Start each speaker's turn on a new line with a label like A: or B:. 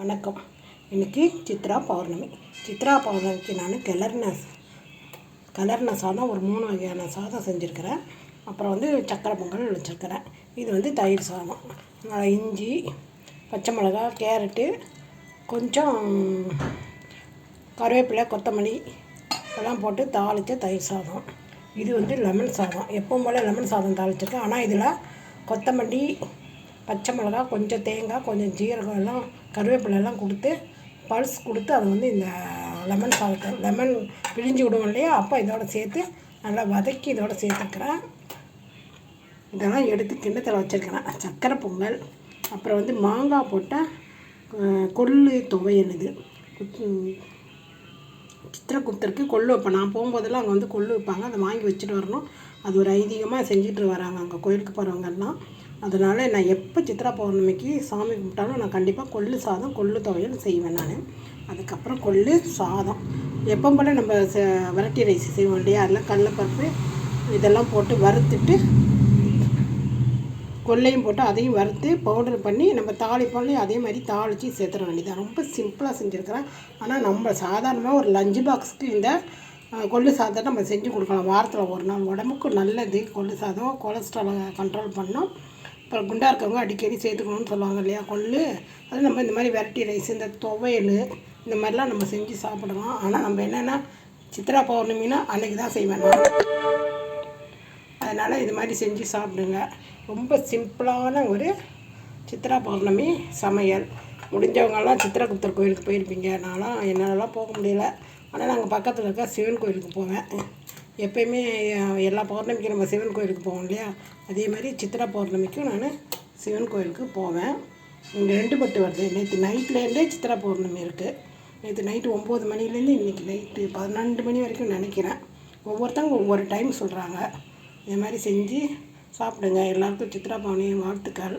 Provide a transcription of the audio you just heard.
A: வணக்கம். இன்றைக்கி சித்ரா பௌர்ணமி. சித்ரா பௌர்ணமிக்கு நான் கலர்ன சாதம் ஒரு 3 வகையான சாதம் செஞ்சுருக்கிறேன். அப்புறம் சக்கரை பொங்கல் வச்சுருக்கிறேன். இது தயிர் சாதம். இஞ்சி, பச்சை மிளகா, கேரட்டு, கொஞ்சம் கருவேப்பிலை, கொத்தமல்லி எல்லாம் போட்டு தாளித்த தயிர் சாதம். இது லெமன் சாதம். எப்பவும் போல் லெமன் சாதம் தாளிச்சிருக்கேன். ஆனால் இதில் கொத்தமல்லி, பச்சை மிளகா, கொஞ்சம் தேங்காய், கொஞ்சம் ஜீரகம் எல்லாம் கருவேப்பிலை எல்லாம் கொடுத்து பல்ஸ் கொடுத்து அதை இந்த லெமன் சாதத்தை லெமன் பிழிஞ்சு விடுவோம் இல்லையா, அப்போ இதோட சேர்த்து நல்லா வதக்கி இதோட சேர்த்துக்கிறேன். இதெல்லாம் எடுத்து கிண்ணத்தில் வச்சுருக்கிறேன். சக்கரை பொங்கல், அப்புறம் மாங்காய் போட்ட கொள்ளு துவையல். இது சித்திரகுப்தருக்கு கொள்ளு வைப்பேன். நான் போகும்போதெல்லாம் அங்கே கொள்ளு வைப்பாங்க. அதை வாங்கி வச்சுட்டு வரணும். அது ஒரு ஐதீகமாக செஞ்சுட்டு வராங்க அங்கே கோயிலுக்கு போகிறவங்கெல்லாம். அதனால் நான் எப்போ சித்ரா பௌர்ணமிக்கு சாமி கும்பிட்டாலும் நான் கண்டிப்பாக கொள்ளு சாதம், கொள்ளு துவையல் செய்வேன் நான். அதுக்கப்புறம் கொள்ளு சாதம் எப்போ போல் நம்ம வெரைட்டி ரைஸ் செய்வோம் இல்லையா, அதில் கடலைப்பருப்பு இதெல்லாம் போட்டு வறுத்துட்டு கொள்ளையும் போட்டு அதையும் வறுத்து பவுடர் பண்ணி நம்ம தாளிப்போம், அதே மாதிரி தாளித்து சேர்த்துற வேண்டியதான். ரொம்ப சிம்பிளாக செஞ்சுருக்கிறேன். ஆனால் நம்ம சாதாரணமாக ஒரு லஞ்சு பாக்ஸுக்கு இந்த கொள்ளு சாதத்தை நம்ம செஞ்சு கொடுக்கலாம். வாரத்தில் ஒரு நாள். உடம்புக்கு நல்லது கொள்ளு சாதம். கொலஸ்ட்ராலை கண்ட்ரோல் பண்ணோம். அப்புறம் குண்டாக இருக்கவங்க அடிக்கடி சேர்த்துக்கணும்னு சொல்லுவாங்க இல்லையா கொள்ளு. அது நம்ம இந்த மாதிரி வெரைட்டி ரைஸ், இந்த துவையல், இந்த மாதிரிலாம் நம்ம செஞ்சு சாப்பிடலாம். ஆனால் நம்ம என்னென்னா சித்ரா பௌர்ணமின்னா அன்றைக்கி தான் செய்வேன் நான். அதனால் இது மாதிரி செஞ்சு சாப்பிடுங்க. ரொம்ப சிம்பிளான ஒரு சித்ரா பௌர்ணமி சமையல். முடிஞ்சவங்கெல்லாம் சித்திரகுப்தர் கோயிலுக்கு போயிருப்பீங்க. நான்லாம் என்னாலலாம் போக முடியல. ஆனால் நாங்கள் பக்கத்தில் இருக்க சிவன் கோயிலுக்கு போவேன். எப்போயுமே எல்லா பௌர்ணமிக்கும் நம்ம சிவன் கோயிலுக்கு போவோம் இல்லையா, அதே மாதிரி சித்ரா பௌர்ணமிக்கும் நான் சிவன் கோயிலுக்கு போவேன். இங்கே 2 பட்டு வருது. நேற்று நைட்லேருந்தே சித்ரா பௌர்ணமி இருக்குது. நேற்று நைட்டு 9 மணிலேருந்து இன்றைக்கி நைட்டு 12 மணி வரைக்கும் நினைக்கிறேன். ஒவ்வொருத்தவங்க ஒவ்வொரு டைம் சொல்கிறாங்க. இதே மாதிரி செஞ்சு சாப்பிடுங்க. எல்லாருக்கும் சித்ரா பௌர்ணமி வாழ்த்துக்கள்.